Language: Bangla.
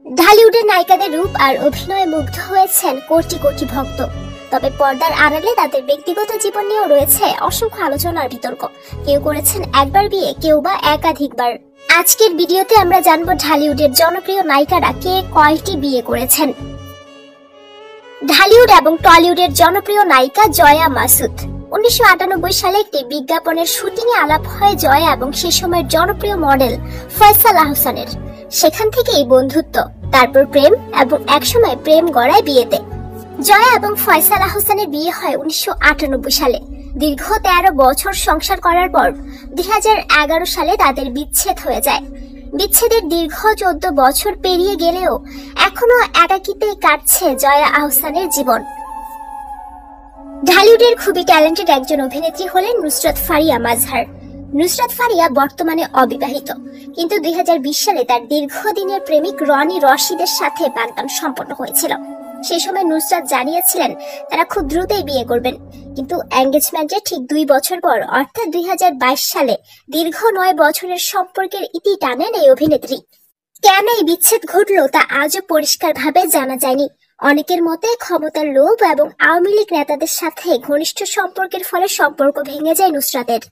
ঢালিউডের নায়িকাদের রূপ আর অভিনয়ে মুগ্ধ হয়েছেন কোটি কোটি ভক্ত। তবে পর্দার আড়ালে তাদের ব্যক্তিগত জীবন নিয়েও রয়েছে অসংখ্য আলোচনার বিতর্ক। কেউ করেছেন একবার বিয়ে, কেউ বা একাধিকবার। আজকের ভিডিওতে আমরা জানবো ঢালিউডের জনপ্রিয় নায়িকারা কে কয়টি বিয়ে করেছেন। ঢালিউড এবং টলিউডের জনপ্রিয় নায়িকা জয়া মাসুদ। 1998 সালে একটি বিজ্ঞাপনের শুটিং এ আলাপ হয় জয়া এবং সে সময়ের জনপ্রিয় মডেল ফয়সাল আহসানের। সেখান থেকেই বন্ধুত্ব, তারপর প্রেম এবং একসময় প্রেম গড়ায় বিয়েতে। জয়া এবং ফয়সাল আহসানের বিয়ে হয় 1998 সালে। দীর্ঘ 13 বছর সংসার করার পর 2011 সালে তাদের বিচ্ছেদ হয়ে যায়। বিচ্ছেদের দীর্ঘ 14 বছর পেরিয়ে গেলেও এখনো একাকিতেই কাটছে জয়া আহসানের জীবন। ঢালিউডের খুবই ট্যালেন্টেড একজন অভিনেত্রী হলেন নুসরাত ফারিয়া মাজহার। নুসরাত ফারিয়া বর্তমানে অবিবাহিত, কিন্তু 2020 সালে তার দীর্ঘদিনের প্রেমিক রনি রশিদের সাথে বাগদান সম্পন্ন হয়েছিল। সেই সময় নুসরাত জানিয়েছিলেন তারা খুব দ্রুতই বিয়ে করবেন, কিন্তু এঙ্গেজমেন্টের ঠিক 2 বছর পর অর্থাৎ 2022 সালে দীর্ঘ 9 বছরের সম্পর্কের ইতি টানেন এই অভিনেত্রী। কেন এই বিচ্ছেদ ঘটল তা আজও পরিষ্কারভাবে জানা যায়নি। অনেকের মতে ক্ষমতার লোভ এবং আওয়ামী লীগ নেতাদের সাথে ঘনিষ্ঠ সম্পর্কের ফলে সম্পর্ক ভেঙে যায় নুসরাতের।